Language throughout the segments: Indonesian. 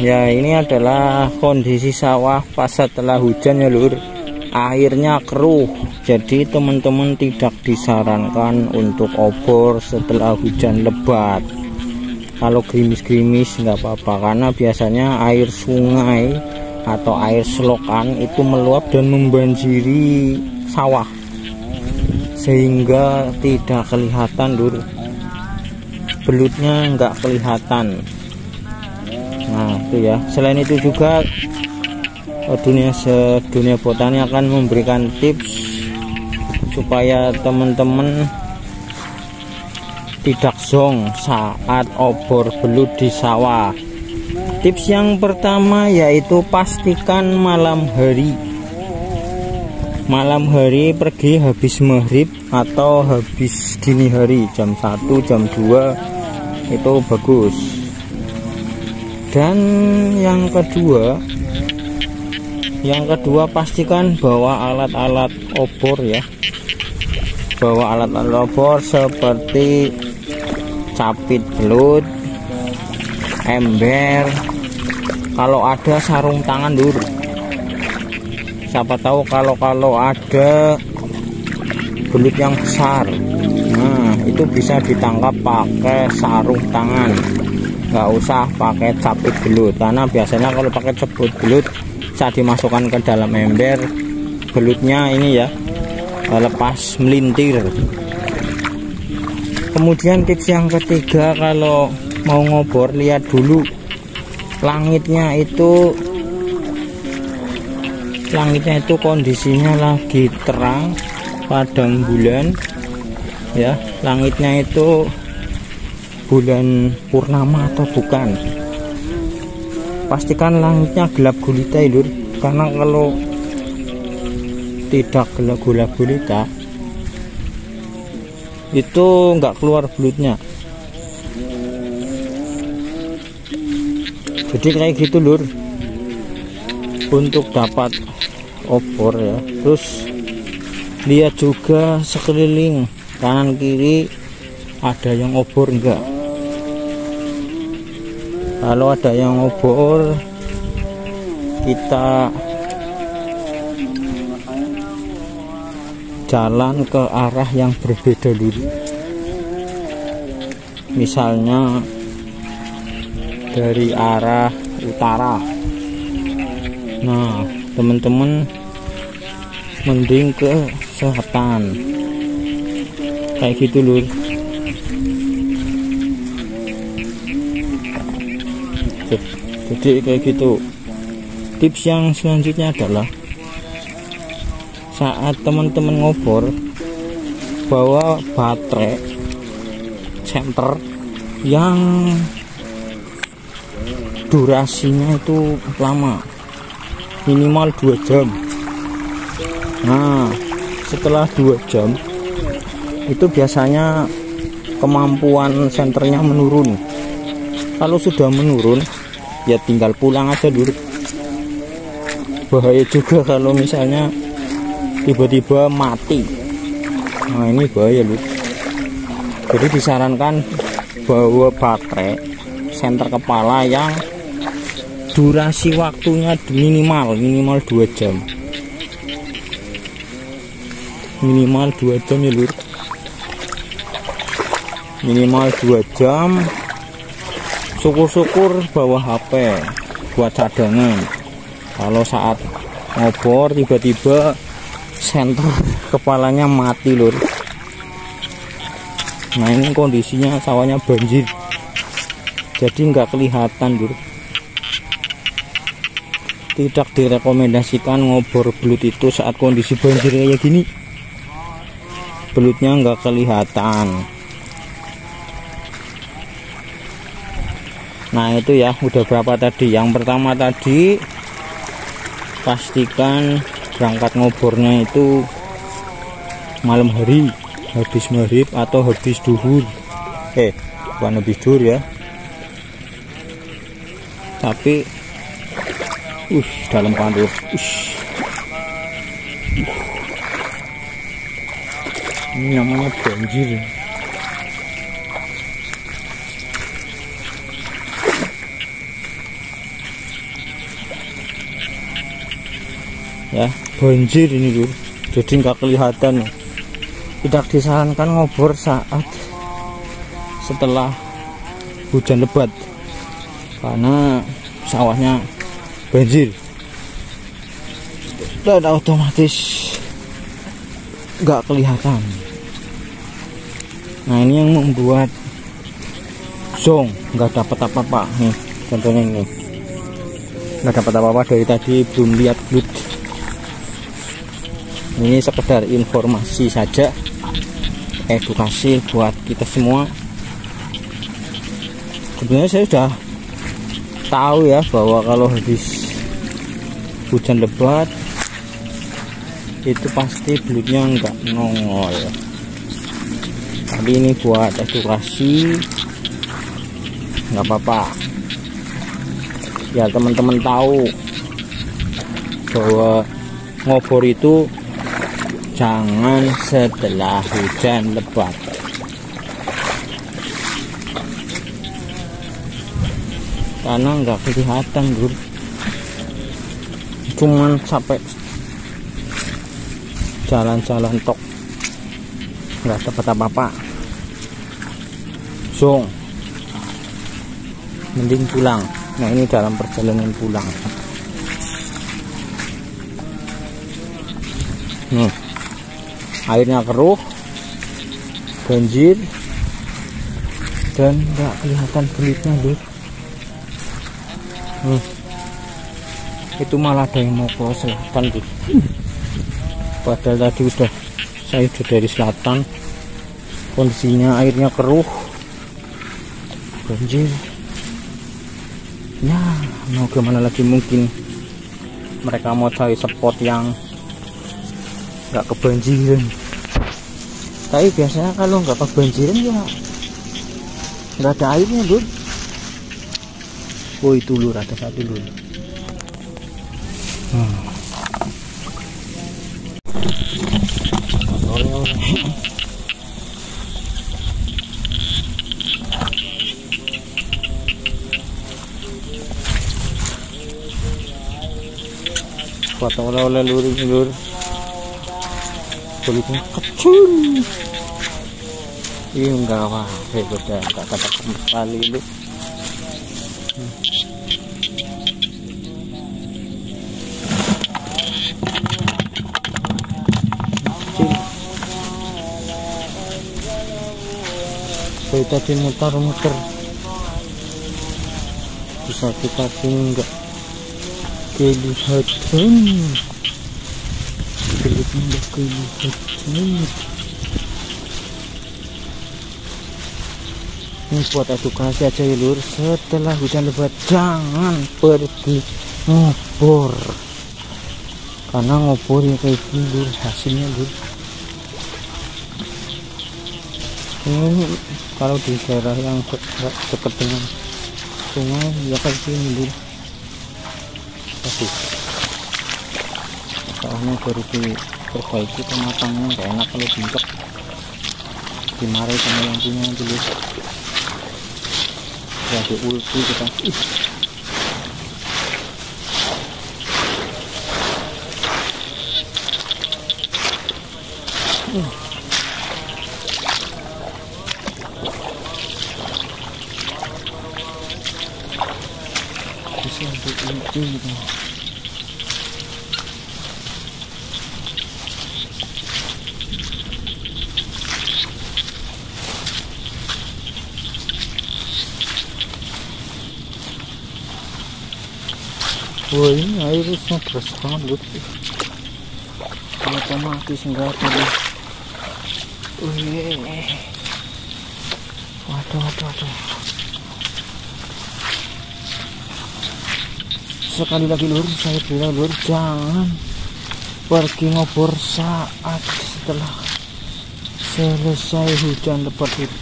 Ya, ini adalah kondisi sawah pas setelah hujan ya lur. Airnya keruh, jadi teman-teman tidak disarankan untuk obor setelah hujan lebat. Kalau gerimis-gerimis nggak apa-apa, karena biasanya air sungai atau air selokan itu meluap dan membanjiri sawah, sehingga tidak kelihatan lur, belutnya nggak kelihatan. Nah itu ya. Selain itu juga dunia botani akan memberikan tips supaya teman-teman tidak zonk saat obor belut di sawah. Tips yang pertama yaitu pastikan malam hari pergi habis maghrib atau habis dini hari jam 1 jam 2 itu bagus. Dan yang kedua pastikan bawa alat-alat obor ya. Bawa alat-alat obor seperti capit belut, ember, kalau ada sarung tangan dulu. Siapa tahu kalau ada belut yang besar, nah itu bisa ditangkap pakai sarung tangan, nggak usah pakai capit belut, karena biasanya kalau pakai capit belut saat dimasukkan ke dalam ember, belutnya ini ya lepas melintir. Kemudian tips yang ketiga, kalau mau ngobor lihat dulu langitnya itu kondisinya lagi terang, padang bulan ya, langitnya itu bulan purnama atau bukan. Pastikan langitnya gelap gulita lur, karena kalau tidak gelap gulita itu nggak keluar belutnya. Jadi kayak gitu lur, untuk dapat obor ya. Terus lihat juga sekeliling kanan kiri ada yang obor enggak. Kalau ada yang obor, kita jalan ke arah yang berbeda dulu. Misalnya dari arah utara. Nah, teman-teman mending ke selatan. Kayak gitu lur. Jadi kayak gitu. Tips yang selanjutnya adalah saat teman-teman ngobor, bawa baterai senter yang durasinya itu lama, minimal 2 jam. Nah, setelah 2 jam itu biasanya kemampuan senternya menurun. Kalau sudah menurun ya tinggal pulang aja dulu. Bahaya juga kalau misalnya tiba-tiba mati. Nah ini bahaya loh. Jadi disarankan bawa baterai senter kepala yang durasi waktunya minimal 2 jam. Minimal 2 jam ya lur. Minimal 2 jam. Syukur-syukur bawa HP buat cadangan. Kalau saat ngobor tiba-tiba senter kepalanya mati lur. Nah ini kondisinya sawahnya banjir, jadi nggak kelihatan lur. Tidak direkomendasikan ngobor belut itu saat kondisi banjir kayak gini. Belutnya nggak kelihatan. Nah itu ya, udah berapa tadi? Yang pertama tadi pastikan berangkat ngobornya itu malam hari, habis maghrib atau habis duhur. Bukan habis duhur ya, tapi dalam pandu. Ini namanya banjir. ya, banjir ini Lur. Jadi nggak kelihatan. Tidak disarankan ngobor saat setelah hujan lebat karena sawahnya banjir dan otomatis nggak kelihatan. Nah, ini yang membuat zong nggak dapat apa-apa nih, contohnya ini nggak dapat apa-apa dari tadi, belum lihat blut. Ini sekedar informasi saja, edukasi buat kita semua. Sebenarnya saya sudah tahu ya bahwa kalau habis hujan lebat itu pasti belutnya nggak nongol. Tapi ini buat edukasi, nggak apa-apa ya, teman-teman tahu bahwa ngobor itu jangan setelah hujan lebat. Karena nggak kelihatan Lur, cuman sampai jalan-jalan tok, nggak dapat apa-apa. Zong, mending pulang. Nah, ini dalam perjalanan pulang. Airnya keruh, banjir, dan nggak kelihatan belitnya Lur. Itu malah ada yang mau ke selatan Lur. Padahal tadi saya sudah dari selatan, kondisinya airnya keruh, banjir. Ya, mau gimana lagi, mungkin mereka mau cari spot yang nggak kebanjiran. Tapi biasanya kalau nggak kebanjiran ya nggak ada airnya Lur. Oh, itu Lur, ada satu Lur. Buat oleh-oleh Lur ini Lur. Kulitnya kecil. Ini enggak apa, udah enggak kata sekali Lur. Saya tadi muter-muter, bisa kita enggak kelihatan, enggak kelihatan. Ini buat edukasi aja ya Lur, setelah hujan lebat jangan pergi ngobor, karena ngobor ya kayak gini Lur hasilnya Lur. Ini kalau di daerah yang dekat dengan sungai ya kayak gini Lur. Soalnya baru diperbaiki pematangnya, gak enak kalau diinjak dimarahi sama yang punya dulu. Ya di ulti kita. Bisa di ulti gitu. Wah, ini airnya deras banget Lur. Otomatis enggak ada. Waduh. Sekali lagi Lur, saya bilang Lur, jangan pergi ngobor saat setelah selesai hujan lebat itu.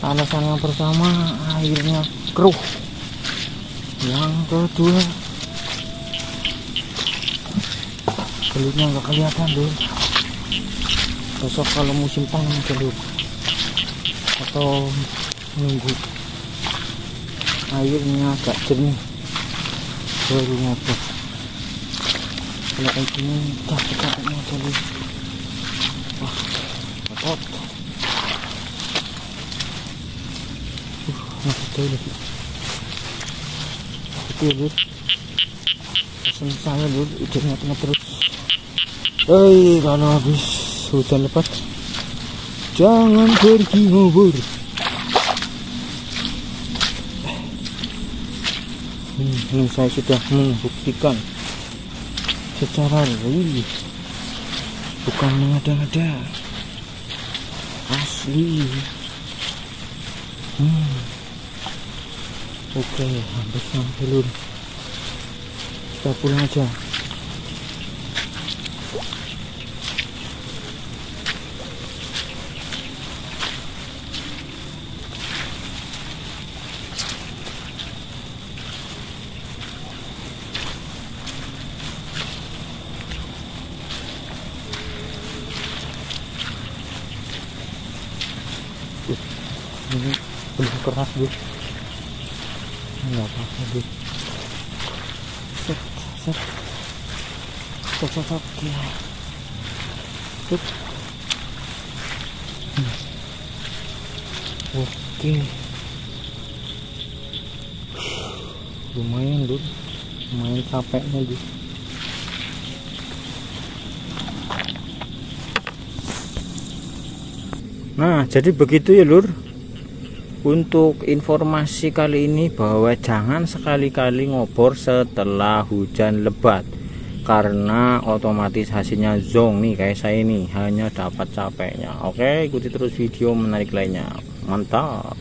Alasan yang pertama, airnya keruh. Yang kedua, belutnya nggak kelihatan Lur. Besok kalau musim panen Lur, atau nunggu airnya agak jernih baru ngobor. kena ini capek-capeknya tadi. Wah, otot. Masih jauh lagi. Itu ya Lur, pesan saya Lur, hujannya tengah terus. Kalau habis hujan lebat jangan pergi ngobor. Ini saya sudah membuktikan secara real, bukan mengada-ngada, asli. Oke, hampir sampai Lur, kita pulang aja. Ini belum keras Bu, nggak apa-apa Bu. Set ya. Oke, lumayan Lur, lumayan capeknya Bu. Nah, jadi begitu ya Lur, untuk informasi kali ini, bahwa jangan sekali-kali ngobor setelah hujan lebat, karena otomatis hasilnya zong nih, kayak saya ini hanya dapat capeknya. Oke, ikuti terus video menarik lainnya. Mantap.